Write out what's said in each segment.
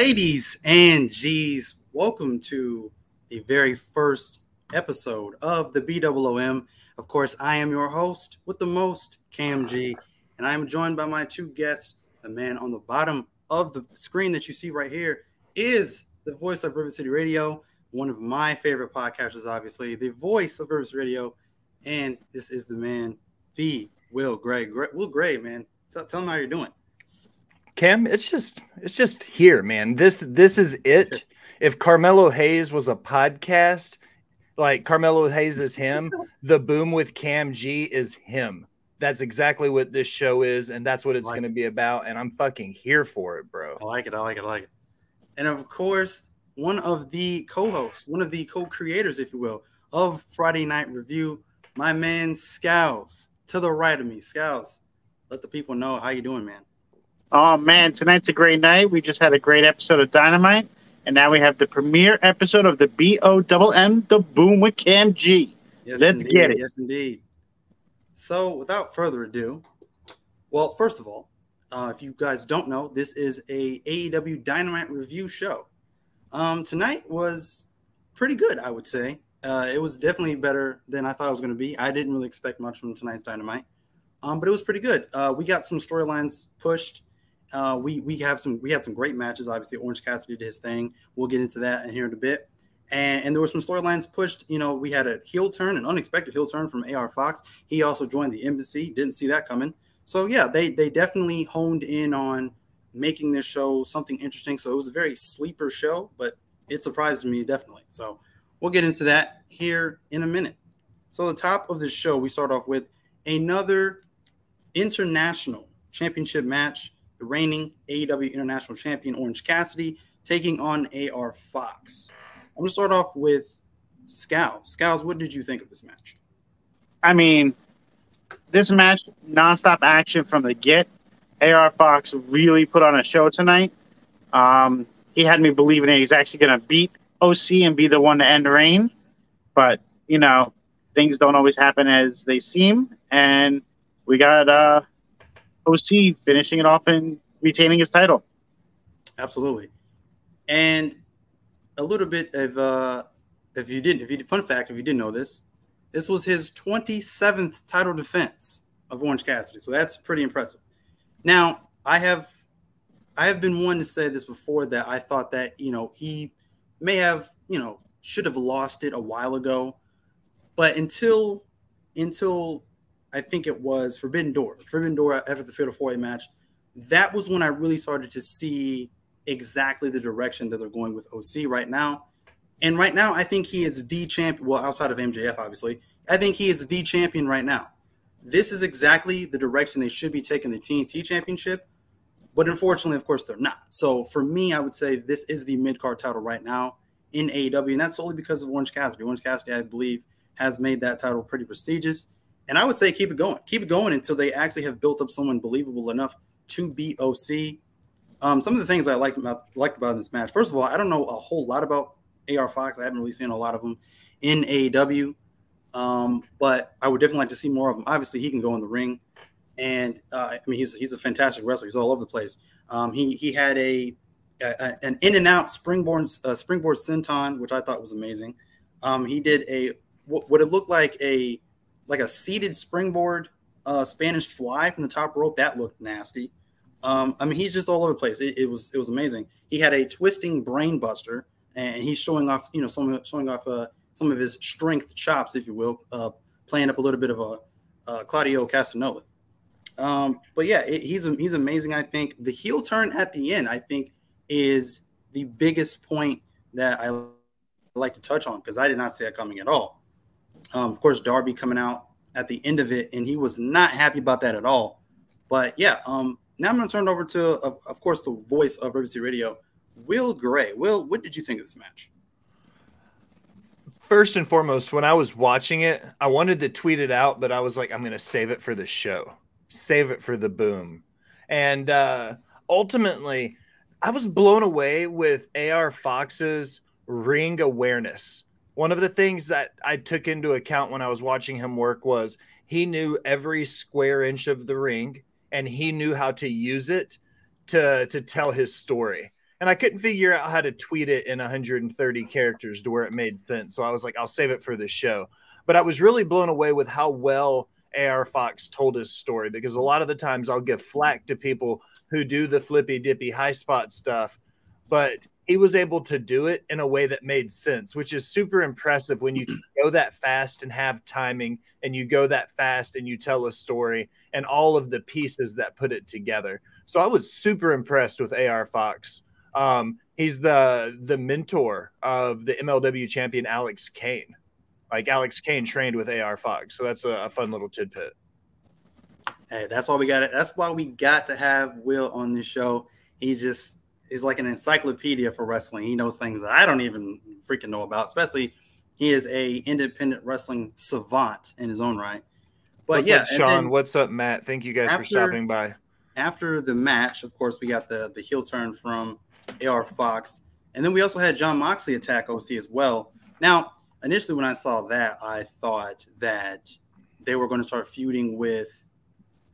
Ladies and G's, welcome to the very first episode of the BOOM. Of course, I am your host with the most, Cam G, and I am joined by my two guests. The man on the bottom of the screen that you see right here is the voice of Rivet City Radio, one of my favorite podcasters, obviously, the voice of Rivet City Radio, and this is the man, the Will Gray. Will Gray, man, tell him how you're doing. Cam, it's just here, man. This is it. If Carmelo Hayes was a podcast, like Carmelo Hayes is him, the Boom with Cam G is him. That's exactly what this show is, and that's what it's going to be about, and I'm fucking here for it, bro. I like it. And of course, one of the co-hosts, one of the co-creators, if you will, of Friday Night Review, my man Scalz, to the right of me. Scalz, let the people know how you doing, man. Oh, man, tonight's a great night. We just had a great episode of Dynamite, and now we have the premiere episode of the BOOM, The Boom with Cam G. Yes, Let's indeed. get it. Yes, indeed. So, without further ado, well, first of all, if you guys don't know, this is a AEW Dynamite review show. Tonight was pretty good, I would say. It was definitely better than I thought it was going to be. I didn't really expect much from tonight's Dynamite, but it was pretty good. We got some storylines pushed. We had some great matches. Obviously, Orange Cassidy did his thing. We'll get into that in here in a bit. And there were some storylines pushed. You know, we had a heel turn, an unexpected heel turn from AR Fox. He also joined the embassy. Didn't see that coming. So yeah, they definitely honed in on making this show something interesting. So it was a very sleeper show, but it surprised me definitely. So we'll get into that here in a minute. So the top of the show, we start off with another international championship match. The reigning AEW International Champion Orange Cassidy taking on AR Fox. I'm going to start off with Scalz. Scalz, what did you think of this match? I mean, this match, nonstop action from the get. AR Fox really put on a show tonight. He had me believing that he's actually going to beat OC and be the one to end the reign. But, you know, things don't always happen as they seem. And we got OC finishing it off and retaining his title. Absolutely. And a little bit of fun fact, if you didn't know this was his 27th title defense of Orange Cassidy. So that's pretty impressive. Now, I have been one to say this before, that I thought that, you know, he may have, you know, should have lost it a while ago. But until I think it was Forbidden Door after the Fatal 4-Way match, that was when I really started to see exactly the direction that they're going with OC right now. And right now, I think he is the champion. Well, outside of MJF, obviously, I think he is the champion right now. This is exactly the direction they should be taking the TNT championship. But unfortunately, of course, they're not. So for me, I would say this is the mid-card title right now in AEW. And that's solely because of Orange Cassidy. Orange Cassidy, I believe, has made that title pretty prestigious. And I would say keep it going. Keep it going until they actually have built up someone believable enough to beat OC. Some of the things I liked about this match. First of all, I don't know a whole lot about AR Fox. I haven't really seen a lot of them in AEW. But I would definitely like to see more of him. Obviously, he can go in the ring. And, I mean, he's a fantastic wrestler. He's all over the place. He had an in-and-out springboard senton, which I thought was amazing. He did what it looked like a seated springboard Spanish fly from the top rope. That looked nasty. I mean, he's just all over the place. It was amazing. He had a twisting brain buster, and he's showing off, you know, some of his strength chops, if you will, playing up a little bit of a Claudio Castagnoli. But yeah, he's amazing. I think the heel turn at the end, I think, is the biggest point that I like to touch on, because I did not see that coming at all. Of course, Darby coming out at the end of it, and he was not happy about that at all. But yeah, now I'm going to turn it over to, of course, the voice of Rivet City Radio, Will Gray. Will, what did you think of this match? First and foremost, when I was watching it, I wanted to tweet it out, but I was like, I'm going to save it for the show. Save it for the Boom. And ultimately, I was blown away with AR Fox's ring awareness. One of the things that I took into account when I was watching him work was he knew every square inch of the ring, and he knew how to use it to tell his story. and I couldn't figure out how to tweet it in 130 characters to where it made sense. So I was like, I'll save it for this show. But I was really blown away with how well AR Fox told his story, because a lot of the times I'll give flack to people who do the flippy dippy high spot stuff, but he was able to do it in a way that made sense, which is super impressive when you can go that fast and have timing, and you go that fast and you tell a story and all of the pieces that put it together. So I was super impressed with AR Fox. He's the mentor of the MLW champion Alex Kane. Like, Alex Kane trained with AR Fox. So that's a fun little tidbit. Hey, that's why we got it. That's why we got to have Will on this show. He's like an encyclopedia for wrestling. He knows things that I don't even freaking know about, especially he is a independent wrestling savant in his own right. But what's yeah, up, Sean? What's up, Matt? Thank you guys for stopping by. After the match, of course, we got the heel turn from AR Fox. And then we also had Jon Moxley attack OC as well. Now, initially when I saw that, I thought that they were going to start feuding with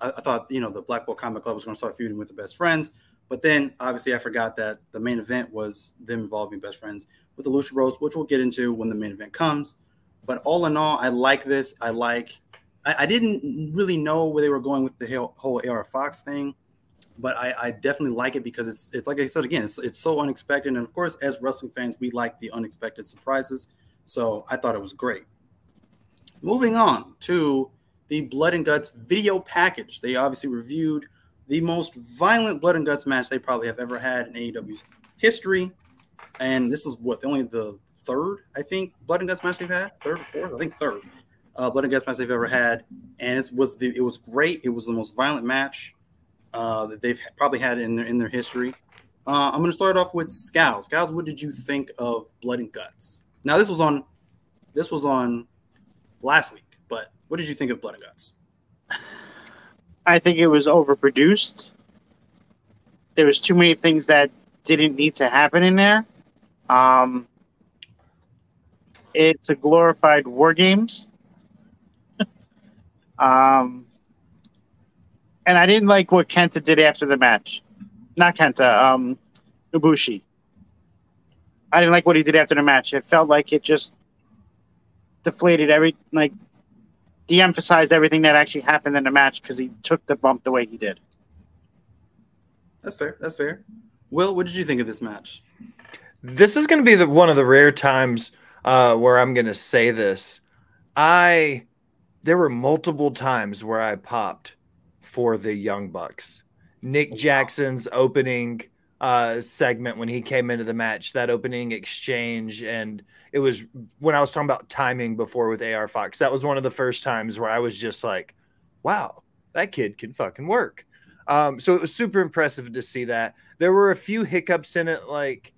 I thought, the Blackpool Combat Club was going to start feuding with the Best Friends. But then, obviously, I forgot that the main event was them involving Best Friends with the Lucha Bros, which we'll get into when the main event comes. But all in all, I like this. I didn't really know where they were going with the whole AR Fox thing, but I definitely like it because it's like I said again, it's so unexpected. And, of course, as wrestling fans, we like the unexpected surprises. So I thought it was great. Moving on to the Blood and Guts video package. They obviously reviewed the most violent Blood and Guts match they probably have ever had in AEW's history. And this is only the third, I think, Blood and Guts match they've had. Third or fourth? I think third Blood and Guts match they've ever had. And it was great. It was the most violent match that they've probably had in their history. I'm going to start off with Scalz. Scalz, what did you think of Blood and Guts? Now, this was on last week, but what did you think of Blood and Guts? I think it was overproduced. There was too many things that didn't need to happen in there. It's a glorified War Games. And I didn't like what Kenta did after the match. Not Kenta, Ibushi. I didn't like what he did after the match. It felt like it just deflated de-emphasized everything that actually happened in the match because he took the bump the way he did. That's fair. That's fair. Will, what did you think of this match? This is going to be one of the rare times where I'm going to say this. There were multiple times where I popped for the Young Bucks. Nick Jackson's opening segment when he came into the match, that opening exchange, and it was when I was talking about timing before with AR Fox. That was one of the first times where I was just like, wow, that kid can fucking work. So it was super impressive to see that. There were a few hiccups in it, like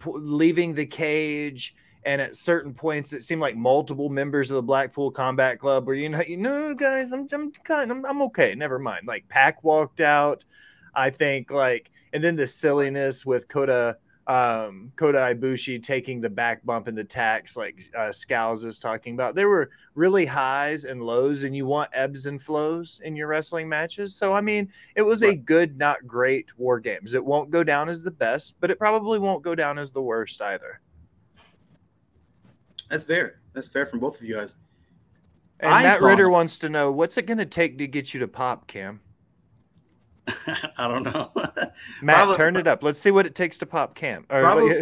leaving the cage, and at certain points it seemed like multiple members of the Blackpool Combat Club were, guys, I'm okay, never mind. Like Pac walked out, I think, and then the silliness with Kota Ibushi taking the back bump in the tax, like Scalz is talking about. There were really highs and lows, and you want ebbs and flows in your wrestling matches. So, I mean, it was a good, not great War Games. It won't go down as the best, but it probably won't go down as the worst either. That's fair. That's fair from both of you guys. And Matt Ritter wants to know, what's it going to take to get you to pop, Cam? I don't know. Matt, turn it up. Let's see what it takes to pop Cam. Probably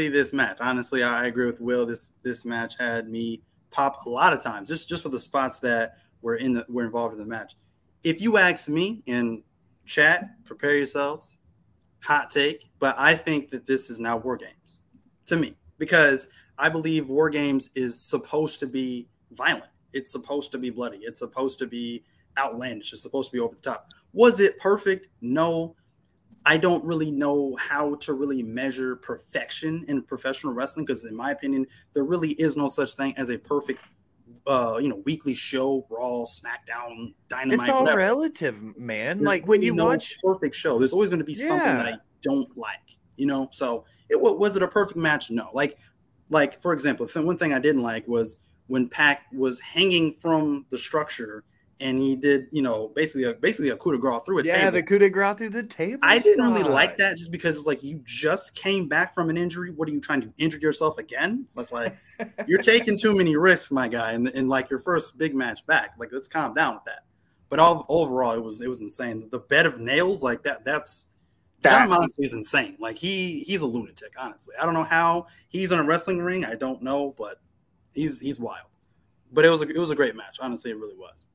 this match. Honestly, I agree with Will. This match had me pop a lot of times, just for the spots that were involved in the match. If you ask me in chat, prepare yourselves. Hot take, but I think that this is now War Games to me, because I believe War Games is supposed to be violent. It's supposed to be bloody. It's supposed to be outlandish. It's supposed to be over the top. Was it perfect? No. I don't really know how to really measure perfection in professional wrestling, because in my opinion, there really is no such thing as a perfect weekly show, Raw, SmackDown, Dynamite. It's all whatever. Relative, man. There's like when you watch perfect show, there's always going to be something that I don't like, So was it a perfect match? No. Like for example, one thing I didn't like was when Pac was hanging from the structure and he did, basically a coup de grace through a table. Yeah, the coup de grace through the table. I didn't really like that just because it's like you just came back from an injury. What are you trying to injure yourself again? So it's like you're taking too many risks, my guy, in like your first big match back. Like, let's calm down with that. But overall, it was insane. The bed of nails, like that's John Moxley is insane. Like he's a lunatic, honestly. I don't know how he's in a wrestling ring. I don't know, but he's wild. But it was a great match. Honestly, it really was.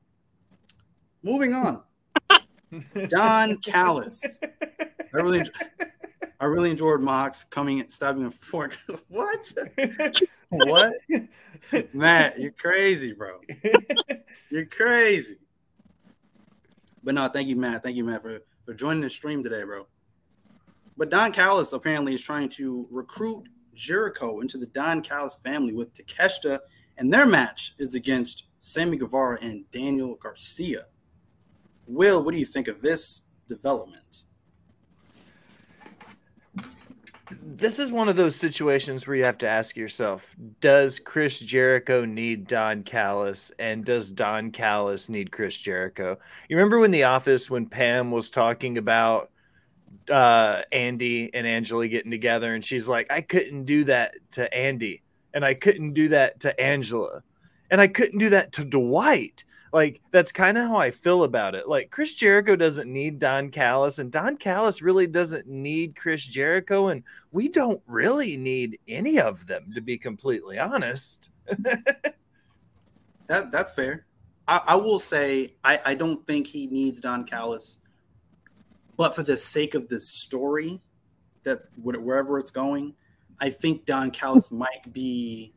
Moving on. Don Callis. I really enjoyed Mox coming and stabbing a fork. What? What? Matt, you're crazy, bro. You're crazy. But no, thank you, Matt. Thank you, Matt, for joining the stream today, bro. But Don Callis apparently is trying to recruit Jericho into the Don Callis family with Takeshita, and their match is against Sammy Guevara and Daniel Garcia. Will, what do you think of this development? This is one of those situations where you have to ask yourself, does Chris Jericho need Don Callis, and does Don Callis need Chris Jericho? You remember when The Office, when Pam was talking about Andy and Angela getting together, and she's like, I couldn't do that to Andy, and I couldn't do that to Angela, and I couldn't do that to Dwight. Like, that's kind of how I feel about it. Like, Chris Jericho doesn't need Don Callis, and Don Callis really doesn't need Chris Jericho, and we don't really need any of them, to be completely honest. That's fair. I will say I don't think he needs Don Callis, but for the sake of this story, that wherever it's going, I think Don Callis might be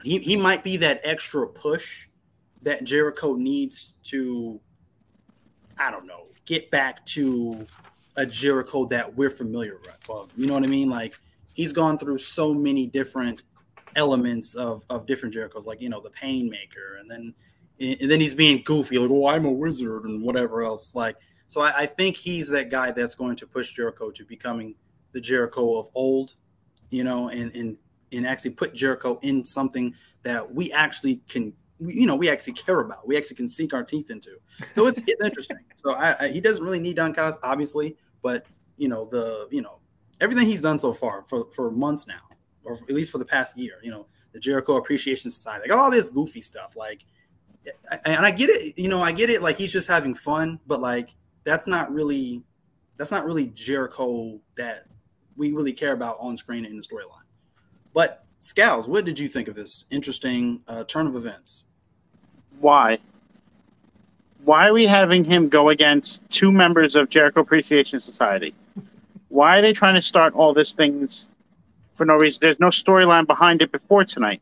he might be that extra push that Jericho needs to, I don't know, get back to a Jericho that we're familiar with. You know what I mean? Like, he's gone through so many different elements of different Jerichos, like, the Painmaker, and then he's being goofy, like, oh, I'm a wizard and whatever else. Like, so I think he's that guy that's going to push Jericho to becoming the Jericho of old, and actually put Jericho in something that we actually can, we actually care about. We actually can sink our teeth into. So it's interesting. So he doesn't really need Don Callis, obviously, but everything he's done so far for months now, or at least for the past year, the Jericho Appreciation Society, like all this goofy stuff, like, and I get it, I get it. Like, he's just having fun, but like, that's not really Jericho that we really care about on screen in the storyline. But Scalz, what did you think of this interesting turn of events? Why? Why are we having him go against two members of Jericho Appreciation Society? Why are they trying to start all these things for no reason? There's no storyline behind it before tonight.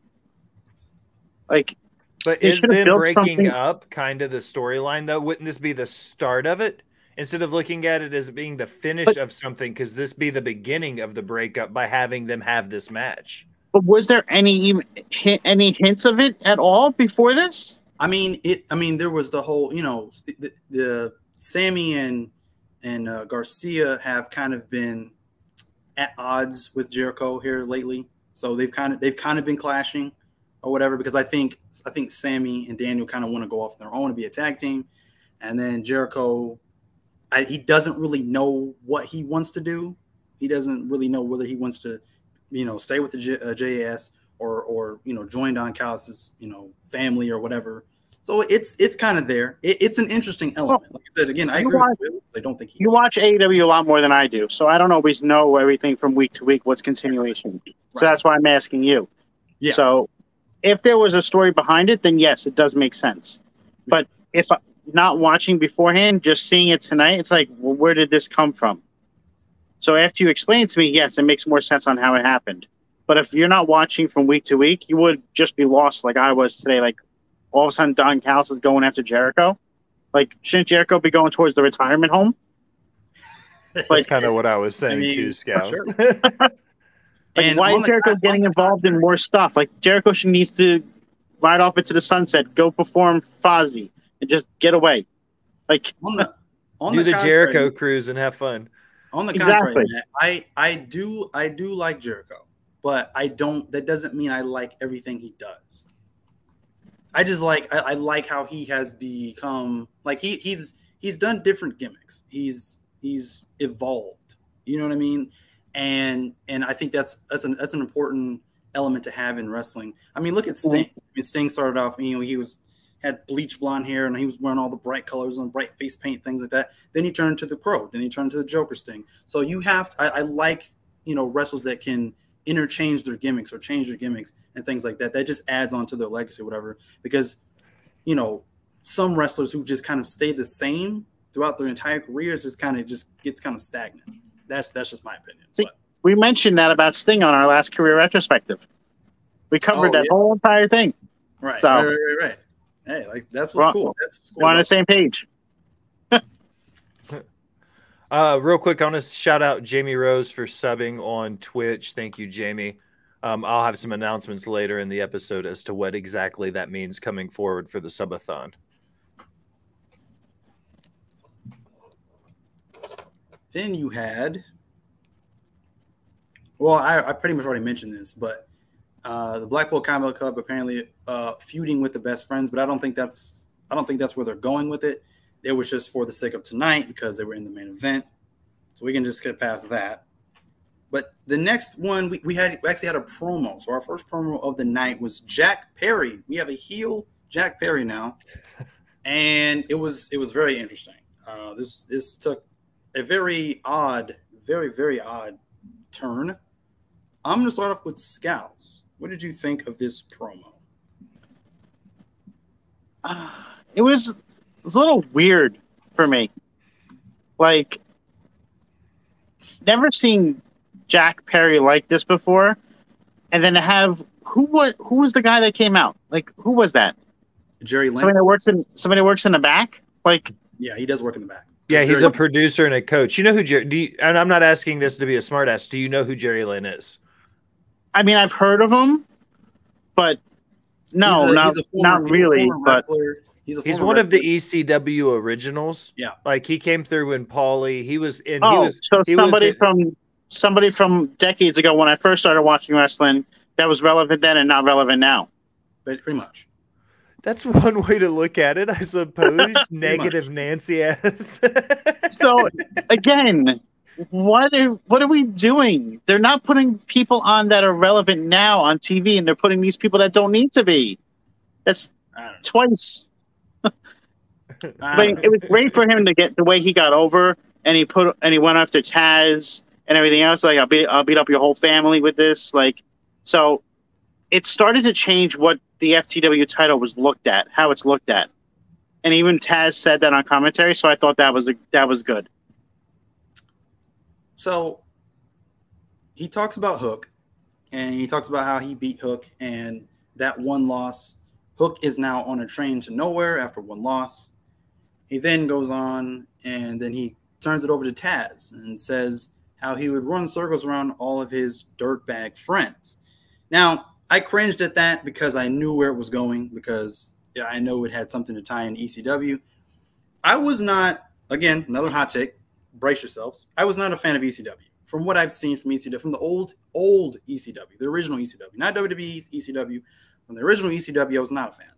Like, but is them breaking up kind of the storyline, though? Wouldn't this be the start of it? Instead of looking at it as being the finish of something, because this be the beginning of the breakup by having them have this match? But was there any hints of it at all before this? I mean, there was the whole, the Sammy and Garcia have kind of been at odds with Jericho here lately. So they've kind of been clashing or whatever, because I think Sammy and Daniel kind of want to go off on their own and be a tag team. And then Jericho, he doesn't really know what he wants to do. He doesn't really know whether he wants to, stay with the JAS or join Don Callis' family or whatever. So it's kind of there. It's an interesting element. Like I said, again, I agree with Will. I don't think you watch AEW a lot more than I do, so I don't always know everything from week to week, what's continuation. Right. So that's why I'm asking you. Yeah. So if there was a story behind it, then yes, it does make sense. Yeah. But if I'm not watching beforehand, just seeing it tonight, it's like, well, where did this come from? So after you explain it to me, yes, it makes more sense on how it happened. But if you're not watching from week to week, you would just be lost like I was today. Like, all of a sudden, Don Callis is going after Jericho. Like, shouldn't Jericho be going towards the retirement home? That's kind of what I was saying too, Scalz. Sure. Like, why is Jericho getting involved in more stuff? Like, Jericho needs to ride off into the sunset, go perform Fozzy, and just get away. Like, do the Jericho cruise and have fun. On the contrary, I do like Jericho, but I don't. That doesn't mean I like everything he does. I just like I like how he has become like he's done different gimmicks. He's evolved. You know what I mean? And I think that's an important element to have in wrestling. I mean, look at Sting. I mean, Sting started off, you know, he had bleach blonde hair and he was wearing all the bright colors and bright face paint, things like that. Then he turned to the Crow. Then he turned to the Joker Sting. So you have I like, you know, wrestlers that can interchange their gimmicks or change their gimmicks and things like that. That just adds on to their legacy or whatever. Because, you know, some wrestlers who just kind of stay the same throughout their entire careers just gets kind of stagnant. That's just my opinion. See, we mentioned that about Sting on our last career retrospective. We covered that whole entire thing. Right. So, right. Hey, like that's what's cool. We're on the same page. Real quick, I want to shout out Jamie Rose for subbing on Twitch. Thank you, Jamie. I'll have some announcements later in the episode as to what exactly that means coming forward for the subathon. Then you had, well, I pretty much already mentioned this, but the Blackpool Combat Club apparently feuding with the Best Friends, but I don't think that's where they're going with it. It was just for the sake of tonight because they were in the main event, so we can just get past that. But the next one we actually had a promo. So our first promo of the night was Jack Perry. We have a heel Jack Perry now, and it was very interesting. This took a very odd, very odd turn. I'm going to start off with Scalz. What did you think of this promo? It was a little weird for me. Like, never seen Jack Perry like this before. And then to have who was the guy that came out? Like, who was that? Jerry Lynn. Somebody that works in the back? Like, yeah, he does work in the back. Yeah, he's a producer and a coach. You know who Jerry? And I'm not asking this to be a smartass. Do you know who Jerry Lynn is? I mean, I've heard of him, but no, not really. But he's one of the ECW originals. Yeah, like he came through when Paulie. He was in. Somebody from decades ago when I first started watching wrestling that was relevant then and not relevant now. But pretty much. That's one way to look at it, I suppose. Negative Nancy ass. So again, what are we doing? They're not putting people on that are relevant now on TV, and they're putting these people that don't need to be. That's twice. But it was great for him to get the way he got over, and he went after Taz and everything else. Like, I'll beat up your whole family with this. Like, so it started to change what the FTW title was looked at, how it's looked at, and even Taz said that on commentary. So I thought that was good. So he talks about Hook, and he talks about how he beat Hook, and that one loss. Hook is now on a train to nowhere after one loss. He then goes on, and then he turns it over to Taz and says how he would run circles around all of his dirtbag friends. Now, I cringed at that because I knew where it was going, because I know it had something to tie in ECW. I was not, again, another hot take, brace yourselves. I was not a fan of ECW. From what I've seen from ECW, from the old ECW, the original ECW, not WWE's ECW, from the original ECW, I was not a fan.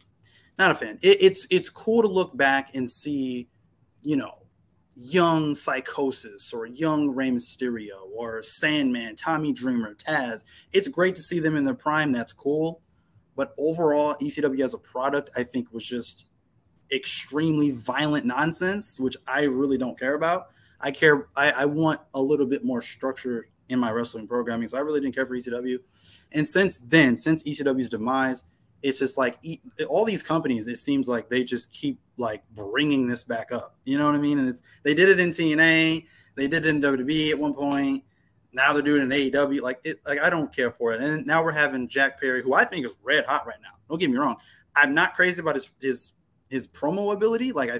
Not a fan. It's cool to look back and see, you know, young Psychosis or young Rey Mysterio or Sandman, Tommy Dreamer, Taz. It's great to see them in their prime. That's cool. But overall, ECW as a product, I think, was just extremely violent nonsense, which I really don't care about. I want a little bit more structure in my wrestling programming, so I really didn't care for ECW. And since ECW's demise, it's just like all these companies, it seems like they just keep like bringing this back up. You know what I mean? And they did it in TNA, they did it in WWE at one point. Now they're doing it in AEW. Like I don't care for it. And now we're having Jack Perry, who I think is red hot right now. Don't get me wrong. I'm not crazy about his promo ability. Like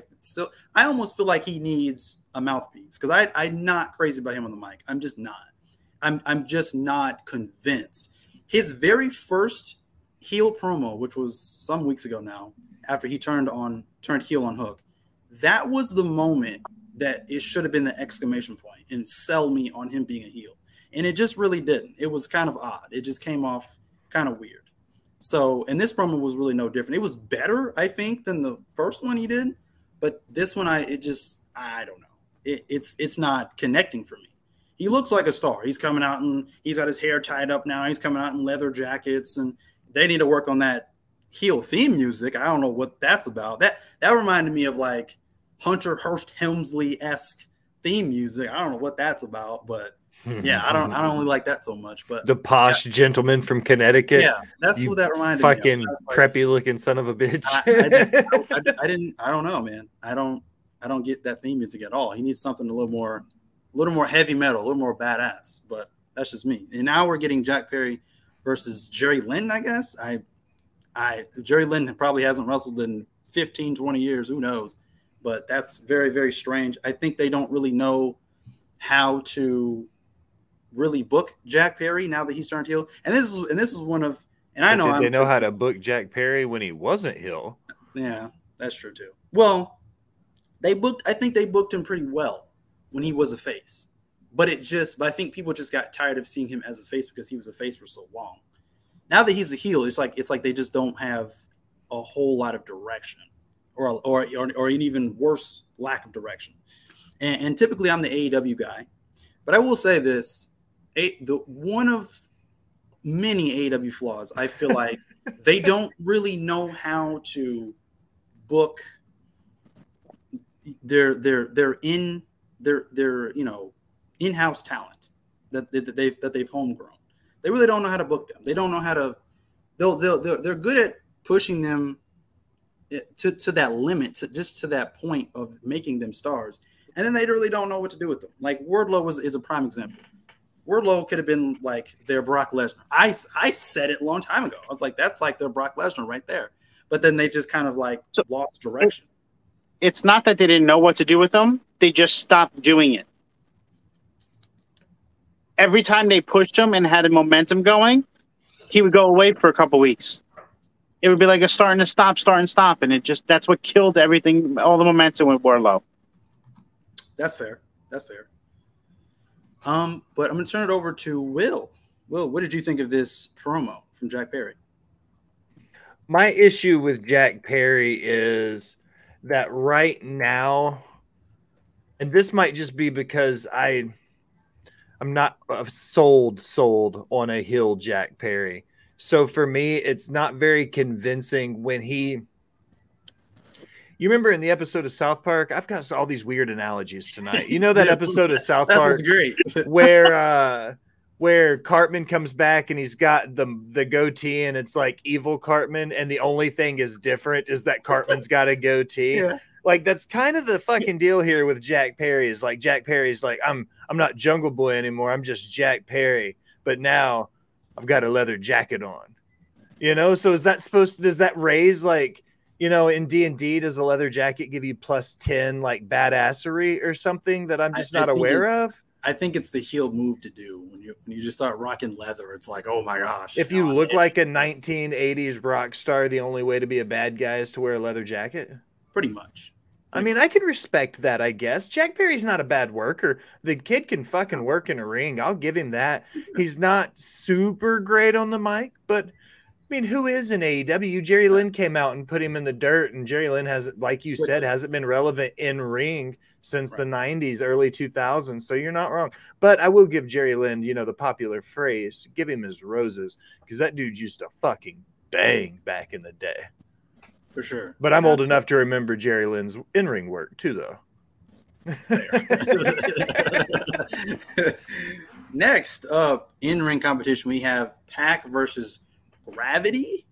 I almost feel like he needs a mouthpiece, because I'm not crazy about him on the mic. I'm just not. I'm just not convinced. His very first heel promo, which was some weeks ago now, after he turned heel on Hook, that was the moment that it should have been the exclamation point and sell me on him being a heel. And it just really didn't. It was kind of odd. It just came off kind of weird. So, and this promo was really no different. It was better, I think, than the first one he did, but this one, I don't know. It's not connecting for me. He looks like a star. He's coming out and he's got his hair tied up now. He's coming out in leather jackets, and they need to work on that heel theme music. I don't know what that's about. That reminded me of like Hunter Hearst Helmsley-esque theme music. I don't know what that's about, but yeah, I don't really like that so much. But the posh gentleman from Connecticut. Yeah, that's what that reminded me of. Fucking preppy looking son of a bitch. I don't know, man. I don't get that theme music at all. He needs something a little more heavy metal, a little more badass. But that's just me. And now we're getting Jack Perry versus Jerry Lynn, I guess. Jerry Lynn probably hasn't wrestled in 15, 20 years. Who knows? But that's very, very strange. I think they don't really know how to really book Jack Perry now that he's turned heel. And this is one of, and I know they know how to book Jack Perry when he wasn't heel. Yeah, that's true too. Well, I think they booked him pretty well when he was a face. But I think people just got tired of seeing him as a face because he was a face for so long. Now that he's a heel, it's like they just don't have a whole lot of direction, or an even worse lack of direction. And typically I'm the AEW guy, but I will say this: one of many AEW flaws, I feel like they don't really know how to book their in-house talent that they've homegrown. They really don't know how to book them. They don't know how to. They're good at pushing them to that limit, to that point of making them stars, and then they really don't know what to do with them. Like Wardlow is a prime example. Wardlow could have been like their Brock Lesnar. I said it a long time ago. I was like, that's like their Brock Lesnar right there. But then they just kind of like lost direction. It's not that they didn't know what to do with them. They just stopped doing it. Every time they pushed him and had a momentum going, he would go away for a couple weeks. It would be like a start and stop. And that's what killed everything, all the momentum with Wardlow. That's fair. But I'm going to turn it over to Will. Will, what did you think of this promo from Jack Perry? My issue with Jack Perry is that right now, and this might just be because I'm not sold on a heel Jack Perry. So for me, it's not very convincing when you remember in the episode of South Park, I've got all these weird analogies tonight. You know that episode of South Park great. where Cartman comes back and he's got the goatee and it's like evil Cartman, and the only thing is different is that Cartman's got a goatee. Yeah. Like that's kind of the fucking deal here with Jack Perry. Is like Jack Perry's like I'm not Jungle Boy anymore. I'm just Jack Perry, but now I've got a leather jacket on. You know, so does that raise like, you know, in D&D, does a leather jacket give you +10 like badassery or something that I'm just not aware of? I think it's the heel move to do when you just start rocking leather. It's like, oh my gosh! If you look like a 1980s rock star, the only way to be a bad guy is to wear a leather jacket. Pretty much. I mean, I can respect that, I guess. Jack Perry's not a bad worker. The kid can fucking work in a ring. I'll give him that. He's not super great on the mic, but I mean, who is in AEW? Jerry Lynn came out and put him in the dirt, and Jerry Lynn hasn't, like you said, hasn't been relevant in ring since the 90s, early 2000s. So you're not wrong. But I will give Jerry Lynn, you know, the popular phrase, give him his roses, because that dude used to fucking bang back in the day. For sure. But I'm old enough to remember Jerry Lynn's in-ring work too, though. Next up, in-ring competition, we have Pac versus Gravity.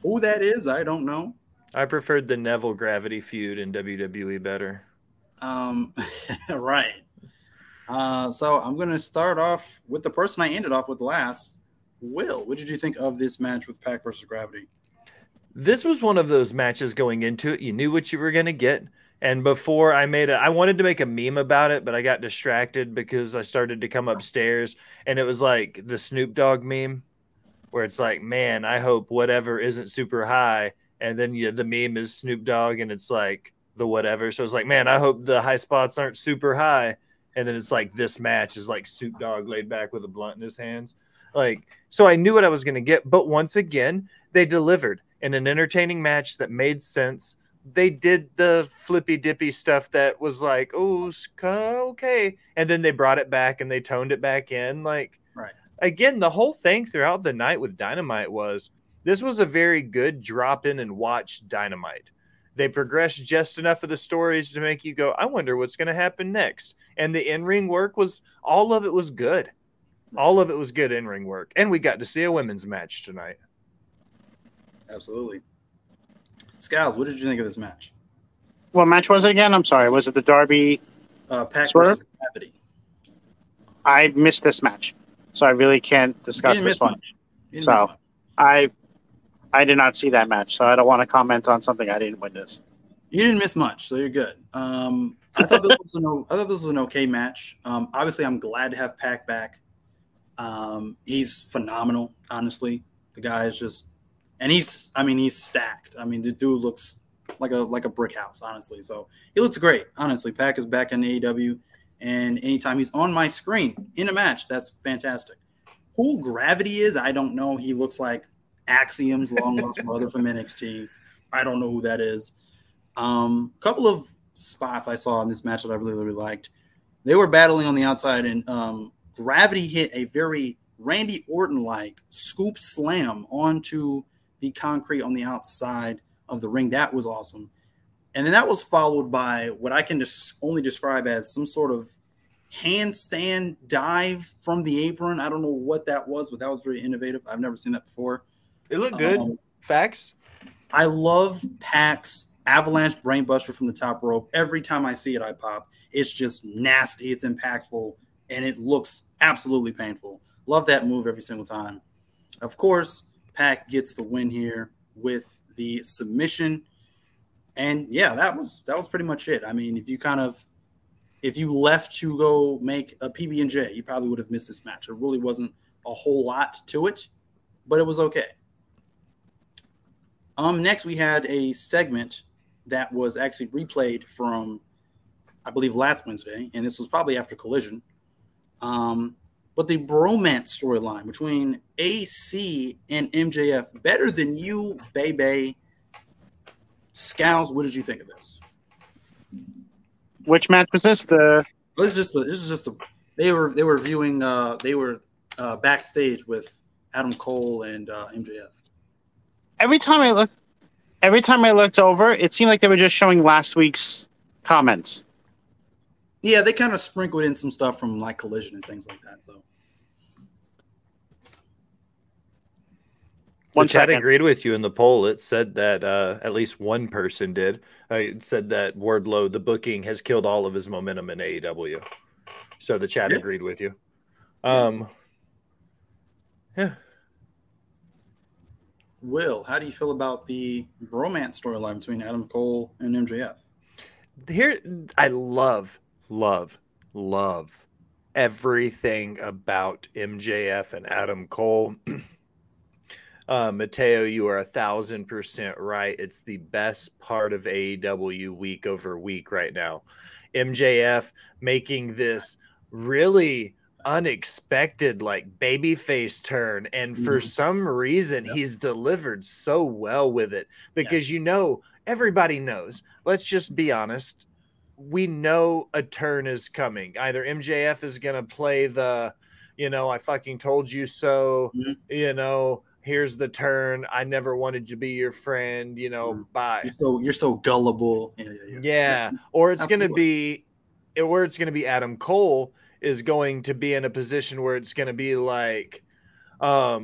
Who that is, I don't know. I preferred the Neville Gravity feud in WWE better. Right. So I'm going to start off with the person I ended off with last. Will, what did you think of this match with Pac versus Gravity? This was one of those matches going into it. You knew what you were going to get. And before I wanted to make a meme about it, but I got distracted because I started to come upstairs and it was like the Snoop Dogg meme where it's like, man, I hope whatever isn't super high. And then the meme is Snoop Dogg and it's like the whatever. So it's like, man, I hope the high spots aren't super high. And then it's like this match is like Snoop Dogg laid back with a blunt in his hands. Like, so I knew what I was going to get. But once again, they delivered in an entertaining match that made sense. They did the flippy dippy stuff that was like, oh, okay. And then they brought it back and they toned it back in. Like, Right. Again, the whole thing throughout the night with Dynamite was this was a very good drop in and watch Dynamite. They progressed just enough of the stories to make you go, I wonder what's going to happen next. And the in-ring work was, all of it was good. All of it was good in-ring work. And we got to see a women's match tonight. Absolutely. Scalz, what did you think of this match? What match was it again? I'm sorry. Was it the Darby? Pac Swerve? versus Gravity. I missed this match, so I really can't discuss this one. So I did not see that match, so I don't want to comment on something I didn't witness. You didn't miss much, so you're good. I thought this was an okay match. Obviously, I'm glad to have Pac back. He's phenomenal, honestly. The guy is just, and he's stacked. I mean, the dude looks like a brick house, honestly. So he looks great, honestly. Pac is back in AEW, and anytime he's on my screen in a match, that's fantastic. Who Gravity is, I don't know. He looks like Axiom's long lost brother from NXT. I don't know who that is. Couple of spots I saw in this match that I really, really liked. They were battling on the outside, and Gravity hit a very Randy Orton-like scoop slam onto the concrete on the outside of the ring. That was awesome. And then that was followed by what I can just only describe as some sort of handstand dive from the apron. I don't know what that was, but that was very innovative. I've never seen that before. It looked good. Facts. I love Pac's avalanche brainbuster from the top rope. Every time I see it, I pop. It's just nasty. It's impactful, and it looks absolutely painful. Love that move every single time. Of course, Pac gets the win here with the submission. And yeah, that was pretty much it. I mean, if you left to go make a PB&J, you probably would have missed this match. There really wasn't a whole lot to it, but it was okay. Next we had a segment that was actually replayed from, I believe, last Wednesday, and this was probably after Collision. But the bromance storyline between AC and MJF, better than you, baby. Scalz, what did you think of this? Which match was this? This is just they were viewing they were backstage with Adam Cole and MJF. Every time I looked over, it seemed like they were just showing last week's comments. Yeah, they kind of sprinkled in some stuff from like Collision and things like that. So the chat agreed with you in the poll. It said that at least one person did. It said that Wardlow, the booking, has killed all of his momentum in AEW. So the chat agreed with you. Yeah. Will, how do you feel about the bromance storyline between Adam Cole and MJF? Here, I love everything about MJF and Adam Cole. Mateo, you are 1,000% right. It's the best part of AEW week over week right now. MJF making this really unexpected like babyface turn, and for some reason he's delivered so well with it, because everybody knows, let's just be honest, we know a turn is coming. Either MJF is gonna play the I fucking told you so, here's the turn, I never wanted to be your friend, bye, you're so gullible. Or it's gonna be Adam Cole is going to be in a position where it's going to be like, I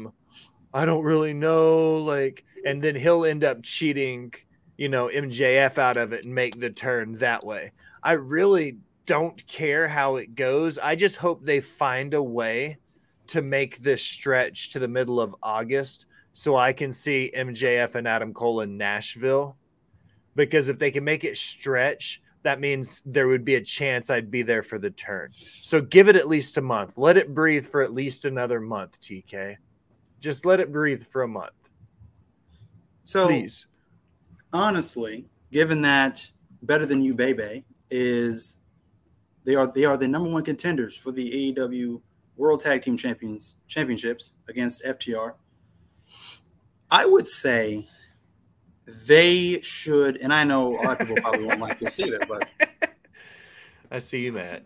don't really know, like, and then he'll end up cheating, MJF out of it and make the turn that way. I really don't care how it goes. I just hope they find a way to make this stretch to the middle of August so I can see MJF and Adam Cole in Nashville, because if they can make it stretch, that means there would be a chance I'd be there for the turn. So give it at least a month. Let it breathe for at least another month, TK. Just let it breathe for a month. So, please. Honestly, given that Better Than You, Baby, they are the number one contenders for the AEW World Tag Team Championships against FTR. I would say they should, and I know a lot of people probably won't like this either, but I see you, Matt.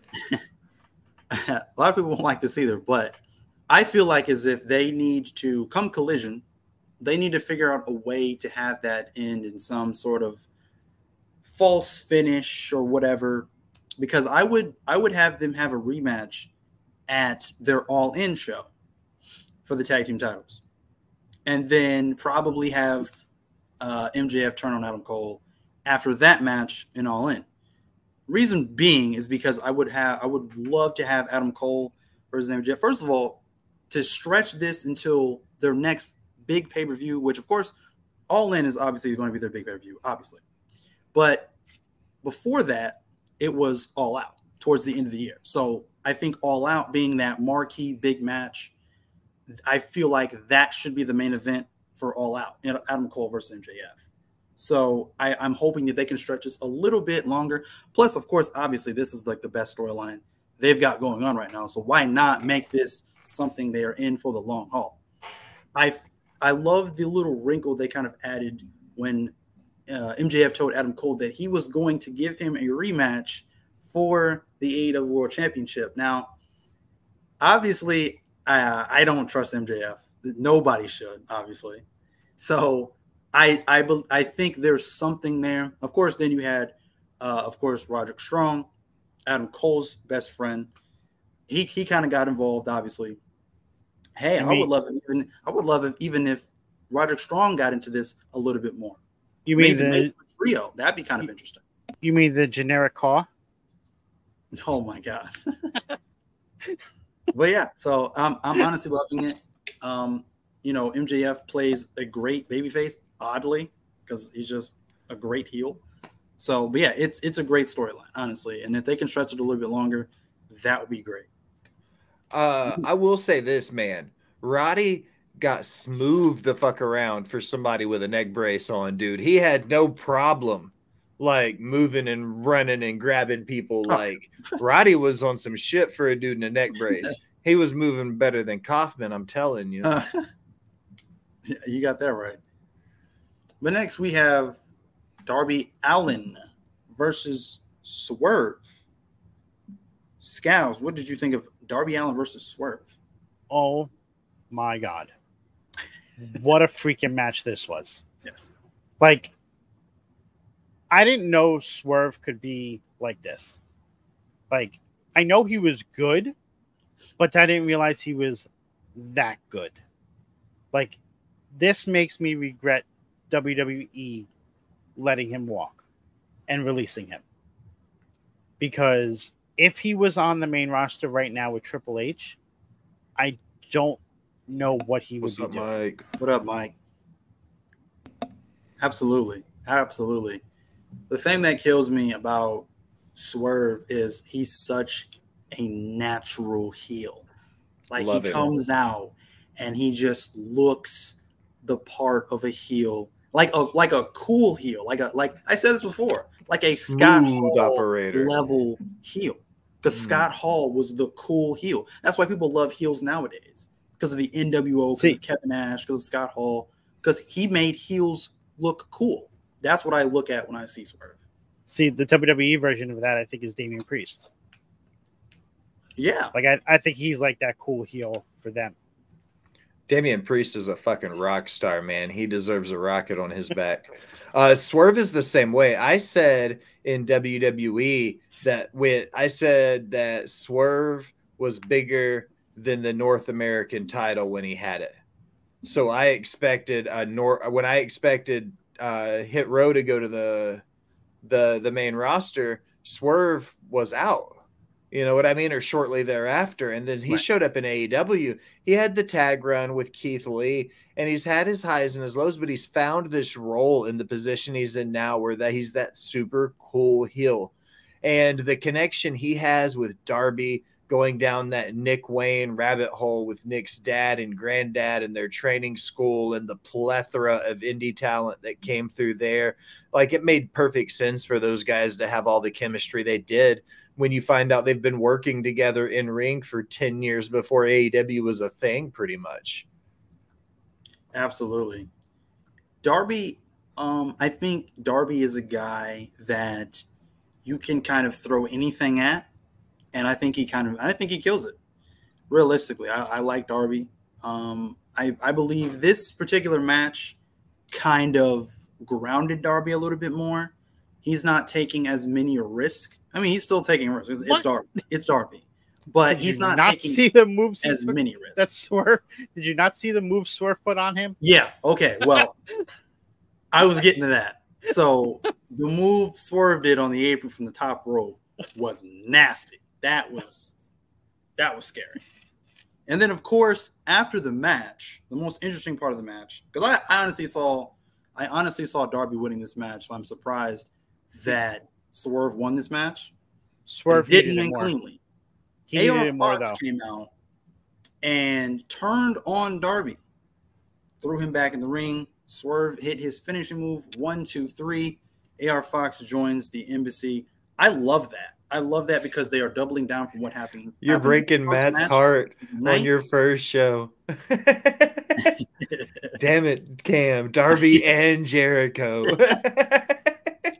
a lot of people won't like this either, but I feel like as if they need to come Collision, they need to figure out a way to have that end in some sort of false finish or whatever, because I would have them have a rematch at their All In show for the tag team titles, and then probably have MJF turn on Adam Cole after that match in All In. Reason being is because I would love to have Adam Cole versus MJF. First of all, to stretch this until their next big pay-per-view, which of course All In is obviously going to be their big pay-per-view, obviously. But before that, it was All Out towards the end of the year. So I think All Out being that marquee big match, I feel like that should be the main event for All Out, Adam Cole versus MJF. So I'm hoping that they can stretch this a little bit longer. Plus, of course, obviously, this is like the best storyline they've got going on right now. So why not make this something they are in for the long haul? I love the little wrinkle they kind of added when MJF told Adam Cole that he was going to give him a rematch for the AEW World Championship. Now, obviously, I don't trust MJF. Nobody should, obviously. So I think there's something there. Of course, then you had, of course, Roderick Strong, Adam Cole's best friend. He kind of got involved, obviously. Hey, I would love it even if Roderick Strong got into this a little bit more. You mean the trio? That'd be kind of interesting. You mean the generic car? Oh my god! But yeah, so I'm honestly loving it. MJF plays a great babyface, oddly, because he's just a great heel. So, but yeah, it's a great storyline, honestly. And if they can stretch it a little bit longer, that would be great. I will say this, man. Roddy got smoothed the fuck around for somebody with a neck brace on, dude. He had no problem like moving and running and grabbing people. Like Roddy was on some shit for a dude in a neck brace. He was moving better than Kaufman, I'm telling you. You got that right. But next we have Darby Allin versus Swerve. Scalz, what did you think of Darby Allin versus Swerve? Oh my god. What a freaking match this was. Yes. Like, I didn't know Swerve could be like this. Like, I know he was good, but I didn't realize he was that good. Like, this makes me regret WWE letting him walk and releasing him. Because if he was on the main roster right now with Triple H, I don't know what he would be doing. Mike? What up, Mike? Absolutely. Absolutely. The thing that kills me about Swerve is he's such a natural heel. Like, he comes out and he just looks the part of a heel, like a cool heel, like I said this before, like a Scott Hall operator level heel. Because Scott Hall was the cool heel. That's why people love heels nowadays, because of the NWO, because of Kevin Nash, because of Scott Hall, because he made heels look cool. That's what I look at when I see Swerve. See, the WWE version of that, I think, is Damian Priest. Yeah. Like, I think he's like that cool heel for them. Damian Priest is a fucking rock star, man. He deserves a rocket on his back. Swerve is the same way. I said in WWE that Swerve was bigger than the North American title when he had it. So I expected Hit Row to go to the main roster, Swerve was out. You know what I mean? Or shortly thereafter. And then he showed up in AEW. He had the tag run with Keith Lee, and he's had his highs and his lows, but he's found this role in the position he's in now where he's that super cool heel. And the connection he has with Darby, going down that Nick Wayne rabbit hole with Nick's dad and granddad and their training school and the plethora of indie talent that came through there. Like, it made perfect sense for those guys to have all the chemistry they did when you find out they've been working together in ring for 10 years before AEW was a thing, pretty much. Absolutely. Darby, I think Darby is a guy that you can kind of throw anything at, and I think he kills it. Realistically, I like Darby. I believe this particular match kind of grounded Darby a little bit more. He's not taking as many a risk. I mean, he's still taking risks. It's Darby. It's Darby. But he's not taking see the moves as many risks. That Swerve. Did you not see the move Swerve put on him? Yeah. Okay. Well, I was getting to that. So the move Swerve did on the apron from the top rope was nasty. That was scary. And then, of course, after the match, the most interesting part of the match, because I honestly saw Darby winning this match. So I'm surprised that Swerve won this match. Swerve didn't win cleanly. He AR needed more, Fox though. came out and turned on Darby, threw him back in the ring. Swerve hit his finishing move, 1, 2, 3. AR Fox joins the Embassy. I love that. I love that because they are doubling down from what happened. You're breaking Matt's heart on your first show. Damn it, Cam, Darby and Jericho.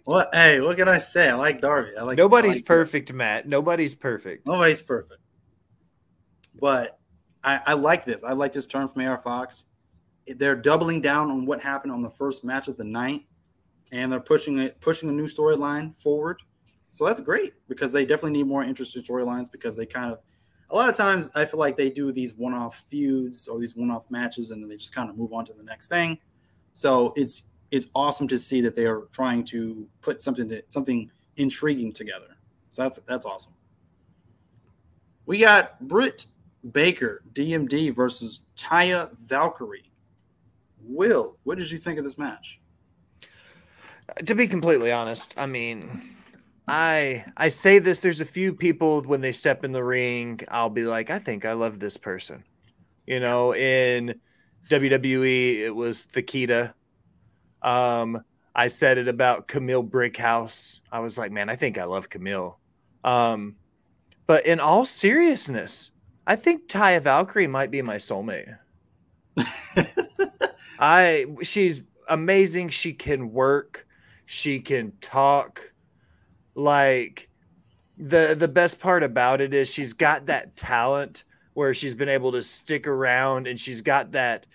What? Hey, what can I say? I like Darby. Nobody's perfect, Matt. Nobody's perfect. Nobody's perfect. But I like this. I like this turn from AR Fox. They're doubling down on what happened on the first match of the night, and they're pushing a new storyline forward. So that's great because they definitely need more interesting storylines because they kind of – a lot of times I feel like they do these one-off feuds or these one-off matches and then they just kind of move on to the next thing. So it's awesome to see that they are trying to put something intriguing together. So that's awesome. We got Britt Baker, DMD versus Taya Valkyrie. Will, what did you think of this match? To be completely honest, I mean, I say this, there's a few people when they step in the ring, I'll be like, I think I love this person. You know, in WWE, it was Thakita. I said it about Camille Brickhouse. I was like, man, I think I love Camille. But in all seriousness, I think Taya Valkyrie might be my soulmate. She's amazing. She can work. She can talk. Like, the best part about it is she's got that talent where she's been able to stick around, and she's got that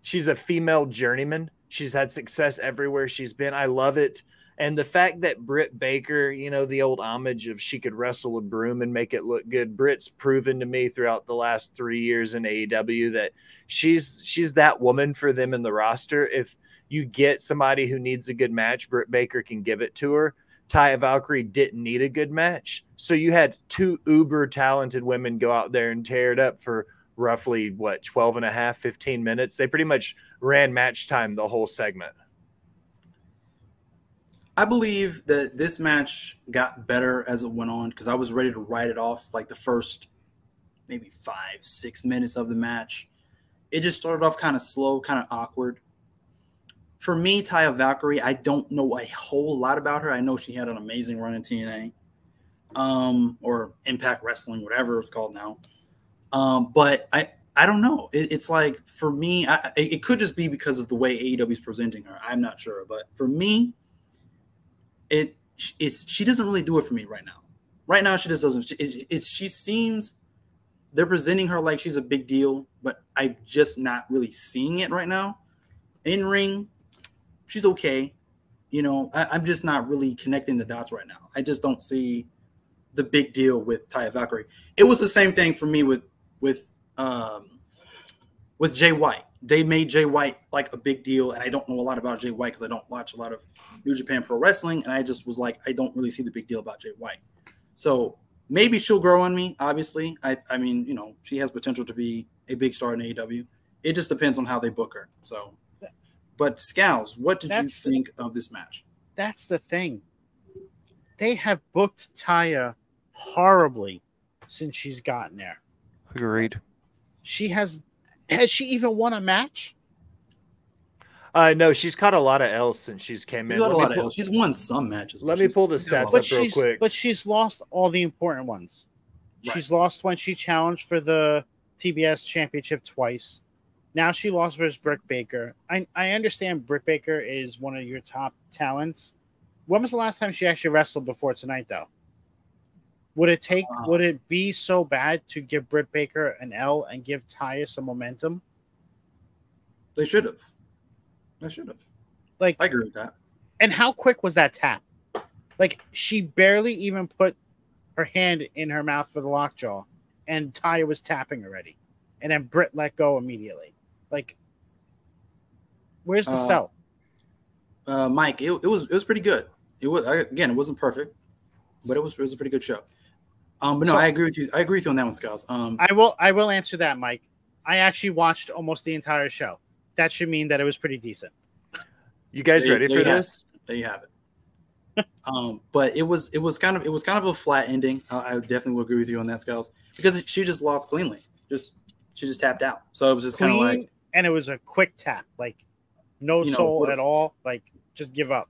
she's a female journeyman. She's had success everywhere she's been. I love it. And the fact that Britt Baker, you know, the old homage of she could wrestle a broom and make it look good. Britt's proven to me throughout the last 3 years in AEW that she's that woman for them in the roster. If you get somebody who needs a good match, Britt Baker can give it to her. Taya Valkyrie didn't need a good match. So you had two uber talented women go out there and tear it up for roughly 12 and a half, 15 minutes. They pretty much ran match time the whole segment. I believe that this match got better as it went on because I was ready to write it off like the first maybe 5-6 minutes of the match. It just started off kind of slow, kind of awkward. For me, Taya Valkyrie, I don't know a whole lot about her. I know she had an amazing run in TNA or Impact Wrestling, whatever it's called now. But I don't know. It's like, for me, it could just be because of the way AEW is presenting her. I'm not sure. But for me, she doesn't really do it for me right now. Right now, she just doesn't. She seems they're presenting her like she's a big deal, but I'm just not really seeing it right now. In ring, she's okay. You know, I'm just not really connecting the dots right now. I just don't see the big deal with Taya Valkyrie. It was the same thing for me with Jay White. They made Jay White like a big deal, and I don't know a lot about Jay White because I don't watch a lot of New Japan Pro Wrestling, and I just was like, I don't really see the big deal about Jay White. So maybe she'll grow on me, obviously. I mean, you know, she has potential to be a big star in AEW. It just depends on how they book her. So, but Scalz, what did you think of this match? That's the thing. They have booked Taya horribly since she's gotten there. Agreed. Has she even won a match? No, she's caught a lot of L's since she's came in. She's won some matches. Let me pull the stats up real quick. But she's lost all the important ones. Right. She's lost when she challenged for the TBS championship twice. Now she lost versus Britt Baker. I understand Britt Baker is one of your top talents. When was the last time she actually wrestled before tonight, though? Would it be so bad to give Britt Baker an L and give Taya some momentum? They should have. Like, I agree with that. And how quick was that tap? Like, she barely even put her hand in her mouth for the lockjaw, and Taya was tapping already. And then Britt let go immediately. Like, where's the sell? Mike, it was pretty good. It wasn't perfect, but it was a pretty good show. But no, I agree with you. I agree with you on that one, Scalz. I will answer that, Mike. I actually watched almost the entire show. That should mean that it was pretty decent. You guys ready for this? There you have it. But it was kind of a flat ending. I definitely will agree with you on that, Scalz, because she just lost cleanly. She just tapped out. So it was just kind of like, and it was a quick tap, like no soul at all. Like, just give up.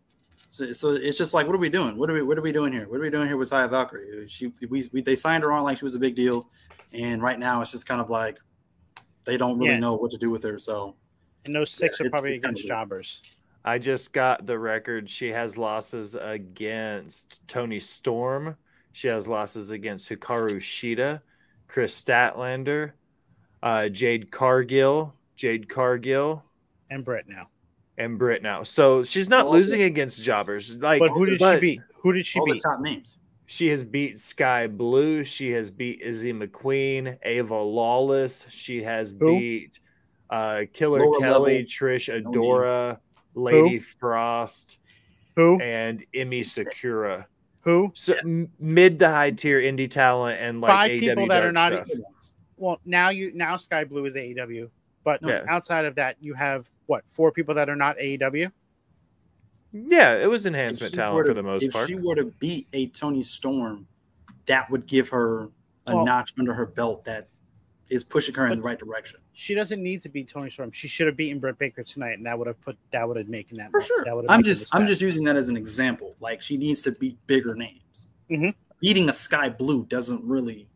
So it's just like, what are we doing? What are we doing here? What are we doing here with Taya Valkyrie? They signed her on like she was a big deal, and right now it's just kind of like they don't really know what to do with her. So, and those 6 are probably against jobbers. I just got the record. She has losses against Toni Storm. She has losses against Hikaru Shida, Chris Statlander, Jade Cargill, and Britt now. So she's not losing against jobbers. Like, but who did she beat? Who did she beat? All the top names. She has beat Sky Blue. She has beat Izzy McQueen, Ava Lawless. She has beat Killer Lower Kelly, level. Trish Adora, Lady Frost, and Emi Sakura. So mid to high tier indie talent and like 5 AEW people that are not. stuff. Well, now Sky Blue is AEW, but outside of that, you have 4 people that are not AEW. Yeah, it was enhancement talent for the most part. If she were to beat a Toni Storm, that would give her a notch under her belt that is pushing her in the right direction. She doesn't need to beat Toni Storm. She should have beaten Britt Baker tonight, and that would have making that for sure. I'm just using that as an example. Like, she needs to beat bigger names. Mm-hmm. Beating a Sky Blue doesn't really.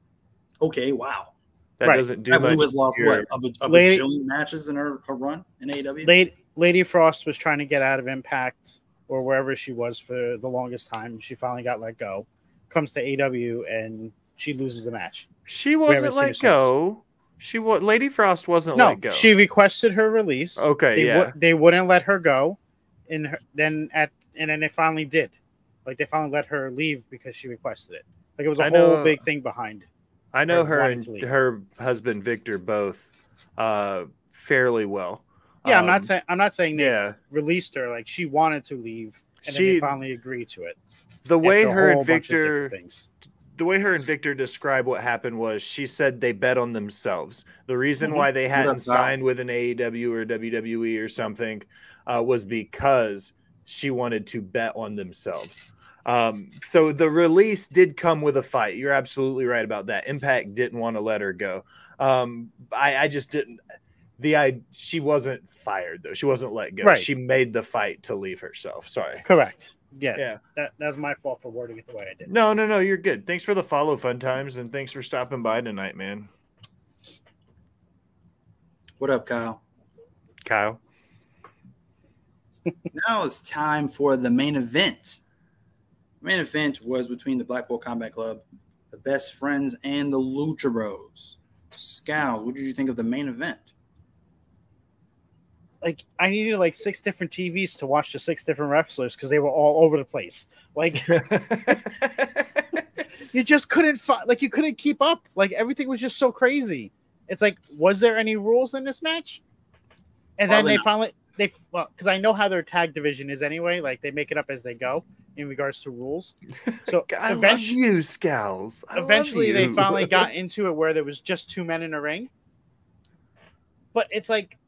Okay, wow. That doesn't do much. Sky Blue has lost a bajillion matches in her run in AEW. Lady Frost was trying to get out of Impact or wherever she was for the longest time. She finally got let go. Comes to AEW and she loses the match. She wasn't let go. Lady Frost wasn't let go. She requested her release. Okay, they wouldn't let her go, and then they finally did. Like, they finally let her leave because she requested it. Like, it was a whole big thing behind it. I know her and her husband Victor both fairly well. Yeah, I'm not saying they released her. Like, she wanted to leave, and then they finally agreed to it. The way her and Victor described what happened was, she said they bet on themselves. The reason why they hadn't signed with an AEW or WWE or something was because she wanted to bet on themselves. So the release did come with a fight. You're absolutely right about that. Impact didn't want to let her go. I just didn't. She wasn't fired though. She wasn't let go. Right. She made the fight to leave herself. Sorry. Correct. Yeah. That was my fault for wording it the way I did. No, you're good. Thanks for the follow, Fun Times, and thanks for stopping by tonight, man. What up, Kyle? Now it's time for the main event. The main event was between the Blackpool Combat Club, the Best Friends, and the Lucha Bros. Scalz, what did you think of the main event? Like, I needed like 6 different TVs to watch the 6 different wrestlers because they were all over the place. Like, you just couldn't you couldn't keep up. Like, everything was just so crazy. It's like, was there any rules in this match? And then because I know how their tag division is anyway. Like, they make it up as they go in regards to rules. So I love you, Scalz. Eventually, they finally got into it where there was just 2 men in a ring. But it's like,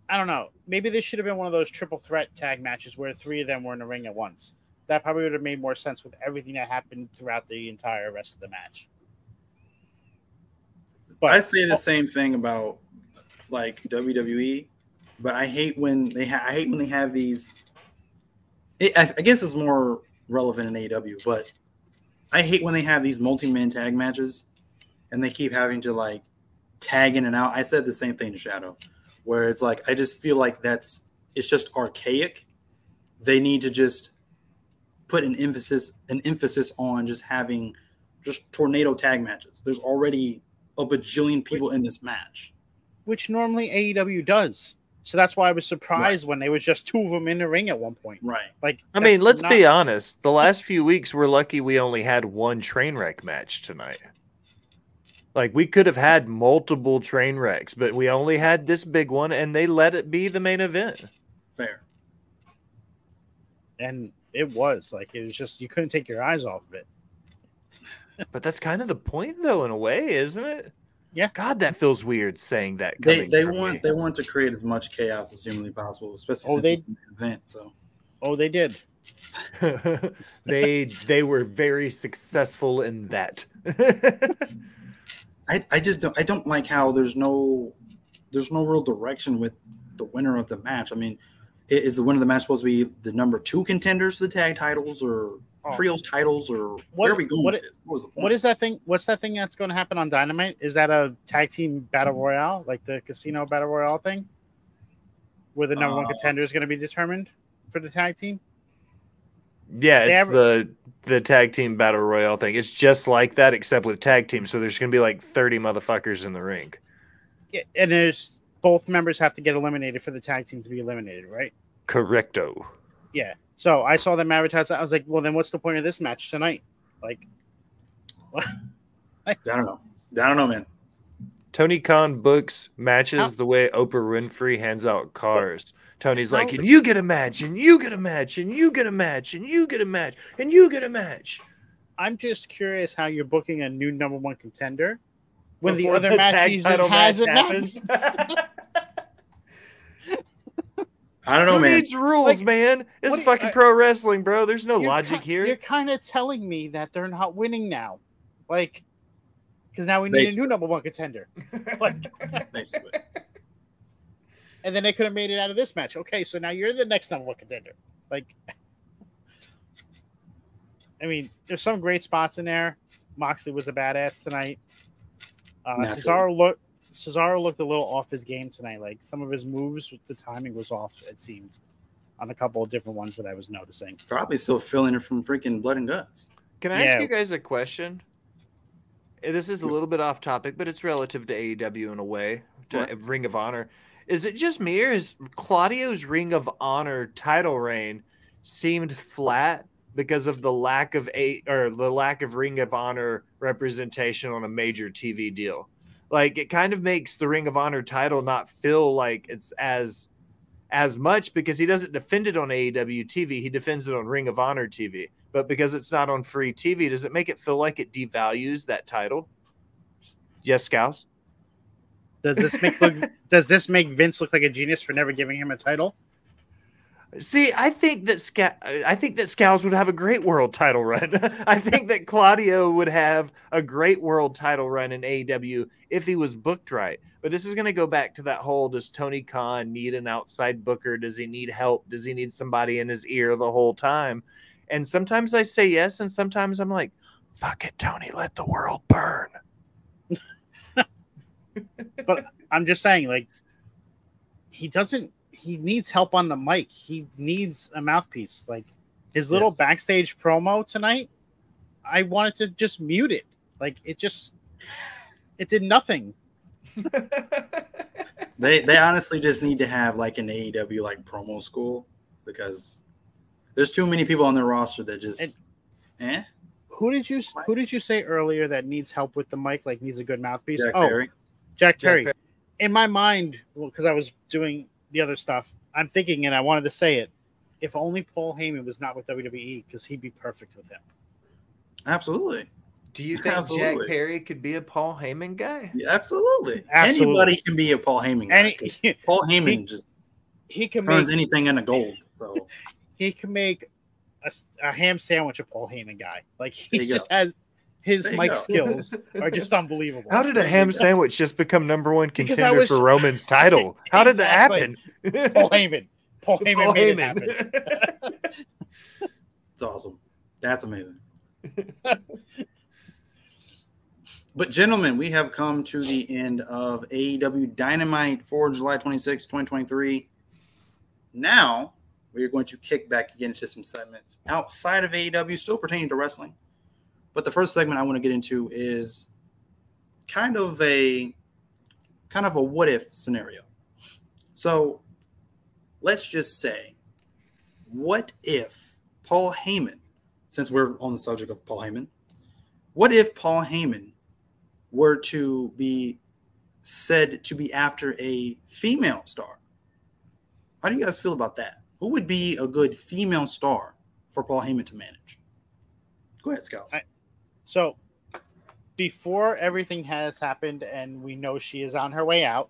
I don't know. Maybe this should have been one of those triple threat tag matches where 3 of them were in the ring at once. that probably would have made more sense with everything that happened throughout the entire rest of the match. But I say the same thing about like WWE, but I hate when they have these. I guess it's more relevant in AEW, but I hate when they have these multi-man tag matches, and they keep having to like tag in and out. I said the same thing to Shadow, where it's like I just feel like it's just archaic. They need to just put an emphasis on just having just tornado tag matches. There's already a bajillion people in this match, which normally AEW does. So that's why I was surprised when there was just 2 of them in the ring at one point. Right. Like, I mean, let's be honest. The last few weeks, we're lucky we only had 1 train wreck match tonight. Like, we could have had multiple train wrecks, but we only had this big one, and they let it be the main event. Fair. And it was just you couldn't take your eyes off of it. But that's kind of the point, though, in a way, isn't it? Yeah. God, that feels weird saying that. They want to create as much chaos as humanly possible, especially since it's an event. So. Oh, they did. they were very successful in that. I don't like how there's no real direction with the winner of the match. I mean, is the winner of the match supposed to be the number 2 contenders to the tag titles or trios titles, or where are we going with this? What is that thing? What's that thing that's going to happen on Dynamite? Is that a tag team battle royale, like the casino battle royale thing, where the number 1 contender is going to be determined for the tag team? Yeah, it's the tag team battle royale thing. It's just like that, except with tag team. So there's going to be like 30 motherfuckers in the ring. Yeah, and both members have to get eliminated for the tag team to be eliminated, right? Correcto. Yeah. So I saw them advertise that. I was like, well, then what's the point of this match tonight? Like, what? I don't know, man. Tony Khan books matches the way Oprah Winfrey hands out cars. Tony's like, and you get a match, and you get a match, and you get a match, and you get a match, and you get a match. I'm just curious how you're booking a new number 1 contender when before the other match hasn't happens. I don't know, man. Who needs rules, man? It's fucking pro wrestling, bro. There's no logic here. You're kind of telling me that they're not winning now. Like, because now we need a new number 1 contender. Basically. And then they could have made it out of this match. Okay, so now you're the next number 1 contender. Like, I mean, there's some great spots in there. Moxley was a badass tonight. Cesaro looked a little off his game tonight. Like, some of his moves, the timing was off, it seemed, on a couple of different ones that I was noticing. Probably still feeling it from freaking Blood and Guts. Can I ask you guys a question? This is a little bit off topic, but it's relative to AEW in a way, to Ring of Honor. Is it just me, or is Claudio's Ring of Honor title reign seemed flat because of the lack of Ring of Honor representation on a major TV deal? Like, it kind of makes the Ring of Honor title not feel like it's as much, because he doesn't defend it on AEW TV. He defends it on Ring of Honor TV. But because it's not on free TV, does it make it feel like it devalues that title? Yes, Scalz? Does this make Vince look like a genius for never giving him a title? See, I think that Scalz would have a great world title run. I think that Claudio would have a great world title run in AEW if he was booked right. But this is going to go back to that whole, does Tony Khan need an outside booker? Does he need help? Does he need somebody in his ear the whole time? And sometimes I say yes, and sometimes I'm like, fuck it, Tony, let the world burn. But I'm just saying, like, he needs help on the mic. He needs a mouthpiece. Like, his little backstage promo tonight, I wanted to just mute it. Like, it did nothing. They honestly just need to have like an AEW like promo school, because there's too many people on their roster that just Who did you say earlier that needs help with the mic, like needs a good mouthpiece? Jack Perry. In my mind, because I was doing the other stuff, I'm thinking, and I wanted to say it, if only Paul Heyman was not with WWE, because he'd be perfect with him. Absolutely. Do you think Jack Perry could be a Paul Heyman guy? Yeah, absolutely. Anybody can be a Paul Heyman guy. Paul Heyman he can turns anything into gold. So he can make a ham sandwich of Paul Heyman guy. Like There he you just go. has his There you mic go. skills are just unbelievable. How did a ham sandwich just become #1 Because I contender was- for Roman's title? How did that happen? Paul Heyman. Paul Heyman made it happen. It's awesome. That's amazing. But gentlemen, we have come to the end of AEW Dynamite for July 26, 2023. Now we are going to kick back again into some segments outside of AEW, still pertaining to wrestling. But the first segment I want to get into is kind of a what if scenario. So let's just say, what if Paul Heyman, since we're on the subject of Paul Heyman, what if Paul Heyman were to be said to be after a female star? How do you guys feel about that? Who would be a good female star for Paul Heyman to manage? Go ahead, Scalz. So before everything has happened and we know she is on her way out,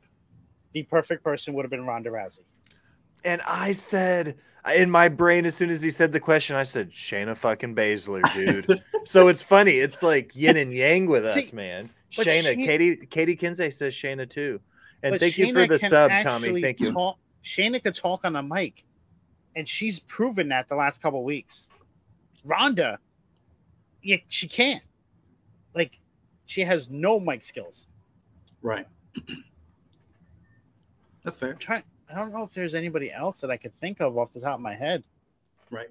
the perfect person would have been Ronda Rousey. And I said, in my brain, as soon as he said the question, I said, Shayna fucking Baszler, dude. So it's funny. It's like yin and yang with us, man. but Shayna, Katie Kinsey says Shayna too. And But thank you for Shayna the can sub, Tommy. actually Thank you. Shayna could talk on a mic, and she's proven that the last couple of weeks. Ronda, yeah, she can't. Like, she has no mic skills. Right. That's fair. I don't know if there's anybody else that I could think of off the top of my head. Right.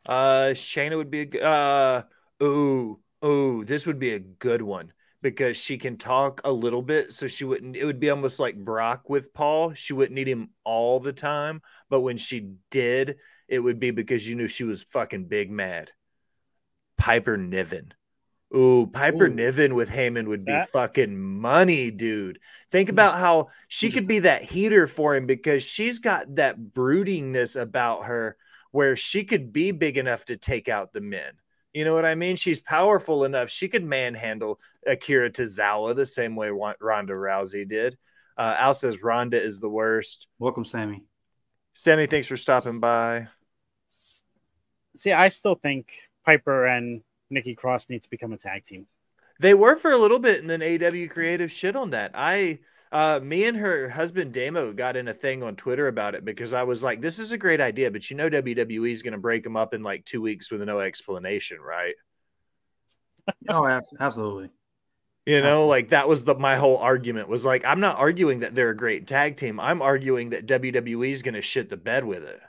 Shayna would be a good this would be a good one because she can talk a little bit, so it would be almost like Brock with Paul. She wouldn't need him all the time, but when she did, it would be because you knew she was fucking big mad. Piper Niven. Piper Niven with Heyman would be fucking money, dude. Think about how she could be that heater for him because she's got that broodingness about her where she could be big enough to take out the men. You know what I mean? She's powerful enough. She could manhandle Akira Tozawa the same way Ronda Rousey did. Al says Ronda is the worst. Welcome, Sammy. Sammy, thanks for stopping by. See, I still think Piper and Nikki Cross need to become a tag team. They were for a little bit, and then AW Creative shit on that. Me and her husband Damo got in a thing on Twitter about it because I was like, this is a great idea, but WWE is going to break them up in like 2 weeks with no explanation, right? Oh, absolutely. You know, like that was my whole argument was like, I'm not arguing that they're a great tag team. I'm arguing that WWE is going to shit the bed with it.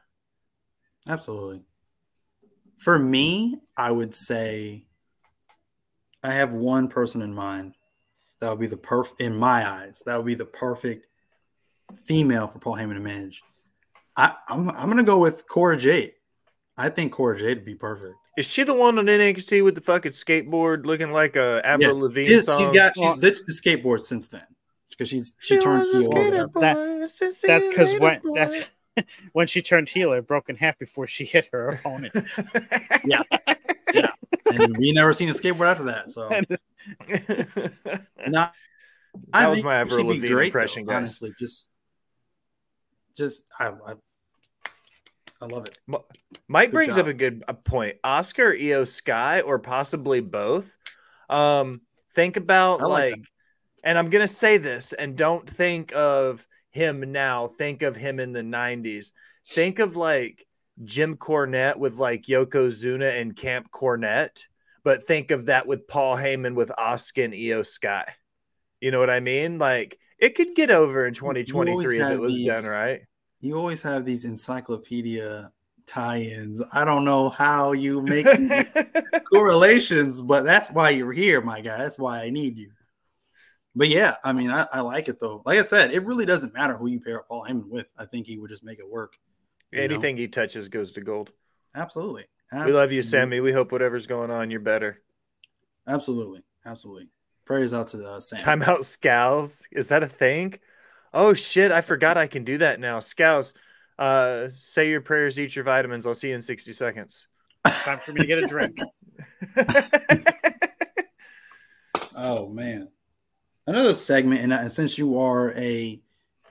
Absolutely. For me, I would say I have one person in mind that would be in my eyes, that would be the perfect female for Paul Heyman to manage. I'm going to go with Cora Jade. I think Cora Jade would be perfect. Is she the one on NXT with the fucking skateboard looking like a Avril Lavigne song? She's ditched the skateboard since then because she turned heel. That's because when she turned heel, it broke in half before she hit her opponent. Yeah. And we never seen a skateboard after that. So, that was my Avril Lavigne impression, guys. Honestly, I love it. Mike brings up a good point. Oscar, Io Sky, or possibly both. Think about and I'm gonna say this, and don't think of him now. Think of him in the 90s. Think of like Jim Cornette with like Yokozuna and Camp Cornette, but think of that with Paul Heyman with Asuka and Io Sky. You know what I mean? Like it could get over in 2023 if it was done right. You always have these encyclopedia tie-ins. I don't know how you make correlations, but that's why you're here, my guy. That's why I need you. But yeah, I mean, I like it though. Like I said, it really doesn't matter who you pair up Paul Heyman with. I think he would just make it work. Anything he touches goes to gold. Absolutely. We love you, Sammy. We hope whatever's going on, you're better. Absolutely. Prayers out to Sam. Time out, Scalz. Is that a thing? Oh shit! I forgot I can do that now. Scalz, say your prayers, eat your vitamins. I'll see you in 60 seconds. Time for me to get a drink. Oh man. Another segment, and since you are a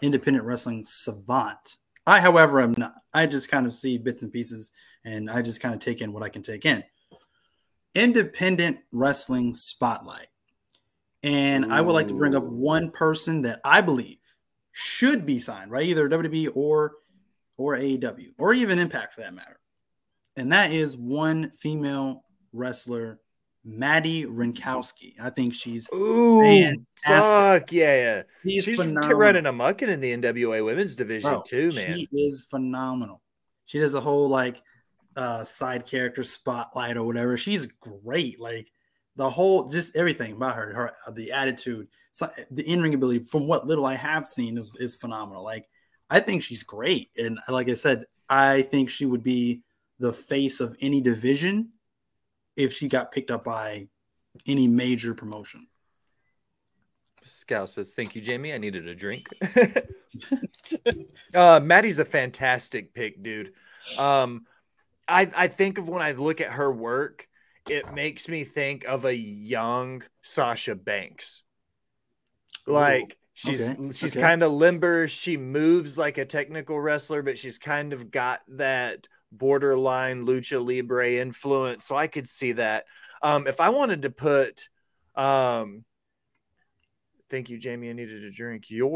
independent wrestling savant, I, however, am not. I just kind of see bits and pieces, and I just kind of take in what I can take in. Independent wrestling spotlight. And I would like to bring up one person that I believe should be signed, right? Either WWE or AEW, or even Impact for that matter. And that is one female wrestler, Maddie Rinkowski. I think she's fantastic. Fuck yeah. She's phenomenal. running amok in the NWA women's division too, man. She is phenomenal. She does a whole like side character spotlight or whatever. She's great. Like the whole, just everything about her the attitude, the in-ring ability, from what little I have seen, is phenomenal. Like, I think she's great. And like I said, I think she would be the face of any division if she got picked up by any major promotion. Scalz says, thank you, Jamie. I needed a drink. Maddie's a fantastic pick, dude. I think of when I look at her work, it makes me think of a young Sasha Banks. Like, she's kind of limber. She moves like a technical wrestler, but she's kind of got that borderline lucha libre influence. So I could see that. If I wanted to put, thank you, Jamie. I needed a drink. You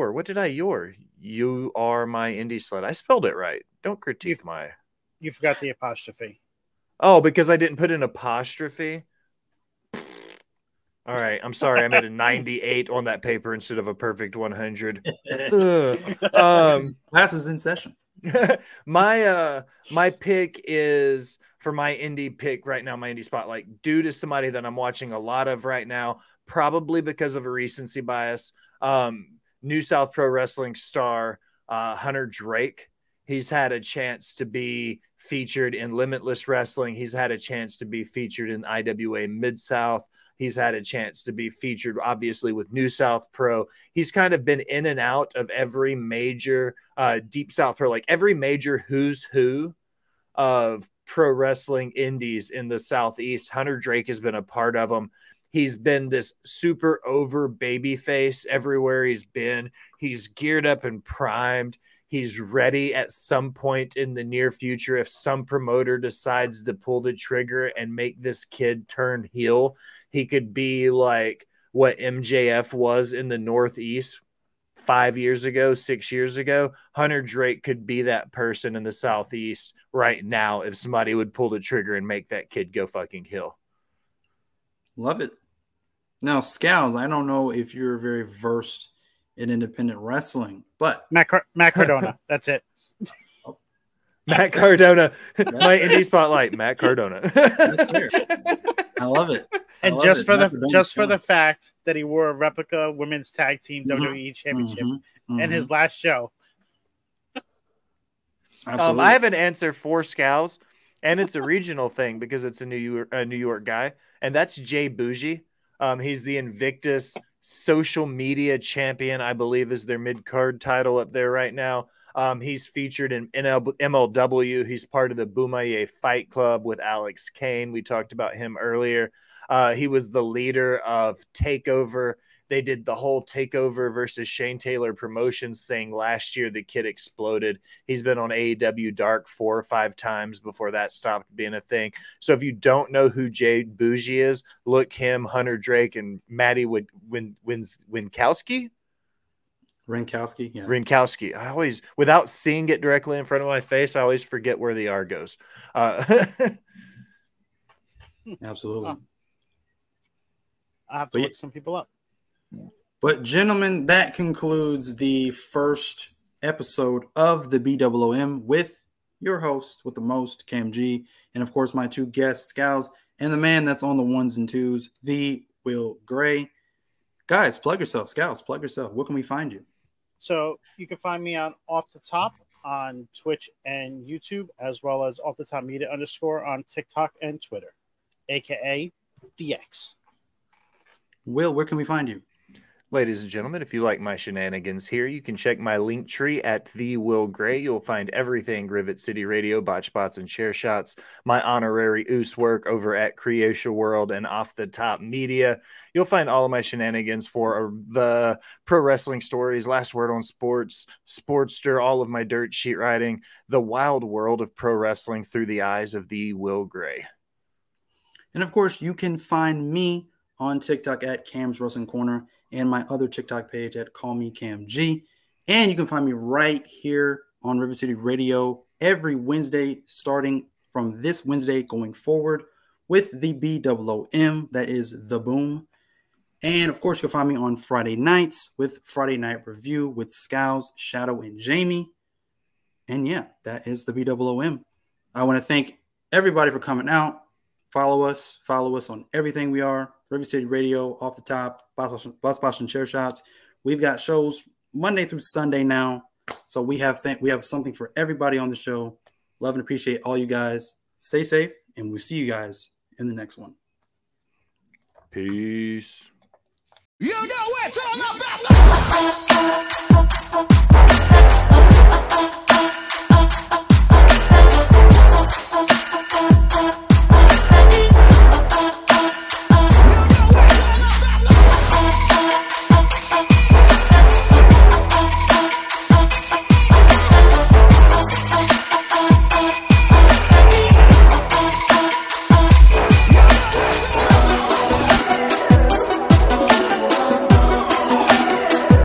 are my indie slut. I spelled it right. Don't critique You forgot the apostrophe. Oh, because I didn't put an apostrophe. All right, I'm sorry. I made a 98 on that paper instead of a perfect 100. Class is in session. My pick is, for my indie pick right now, my indie spotlight, due to somebody that I'm watching a lot of right now, probably because of a recency bias. New South Pro Wrestling star Hunter Drake. He's had a chance to be featured in Limitless Wrestling. He's had a chance to be featured in IWA Mid-South. He's had a chance to be featured, obviously, with New South Pro. He's kind of been in and out of every major Deep South Pro, like every major who's who of pro wrestling indies in the Southeast. Hunter Drake has been a part of them. He's been this super over baby face everywhere he's been. He's geared up and primed. He's ready at some point in the near future if some promoter decides to pull the trigger and make this kid turn heel. He could be like what MJF was in the Northeast 5 years ago, 6 years ago. Hunter Drake could be that person in the Southeast right now if somebody would pull the trigger and make that kid go fucking heel. Love it. Now, Scalz, I don't know if you're very versed in independent wrestling, but Matt Cardona. That's it. Matt Cardona. My indie spotlight, Matt Cardona. That's fair. I love it. And just for the fact that he wore a replica women's tag team WWE championship in his last show. I have an answer for Scalz, and it's a regional thing because it's a New York guy, and that's Jay Bougie. He's the Invictus social media champion, I believe, is their mid-card title up there right now. He's featured in MLW. He's part of the Boomaye Fight Club with Alex Kane. We talked about him earlier. He was the leader of TakeOver. They did the whole TakeOver versus Shane Taylor Promotions thing last year. The kid exploded. He's been on AEW Dark 4 or 5 times before that stopped being a thing. So if you don't know who Jay Bougie is, look him, Hunter Drake, and Maddie Winkowski. Rinkowski, yeah. Rinkowski. I always, without seeing it directly in front of my face, I always forget where the R goes. Absolutely. I have to look some people up. But gentlemen, that concludes the first episode of the BWOM with your host with the most, KMG, and of course my two guests, Scalz, and the man that's on the ones and twos, the Will Gray. Guys, plug yourself. Scalz, plug yourself. Where can we find you? So you can find me on Off the Top on Twitch and YouTube, as well as Off the Top Media _ on TikTok and Twitter, aka DX. Will, where can we find you? Ladies and gentlemen, if you like my shenanigans here, you can check my link tree at The Will Gray. You'll find everything Rivet City Radio, Botch Spots, and Share Shots. My honorary oos work over at Creation World and Off the Top Media. You'll find all of my shenanigans for the pro wrestling stories, Last Word on Sports, Sportster, all of my dirt sheet writing, the wild world of pro wrestling through the eyes of The Will Gray. And of course, you can find me on TikTok at Cam's Wrestling Corner and my other TikTok page at Call Me Cam G. And you can find me right here on Rivet City Radio every Wednesday, starting from this Wednesday going forward with the BOOM, that is The Boom. And of course, you'll find me on Friday nights with Friday Night Review with Scalz, Shadow, and Jamie. And yeah, that is the BOOM. I want to thank everybody for coming out. Follow us on everything we are. Rivet City Radio, Off the Top, Boss and Chair Shots. We've got shows Monday through Sunday now. So we have something for everybody on the show. Love and appreciate all you guys. Stay safe, and we'll see you guys in the next one. Peace. You know it's all about the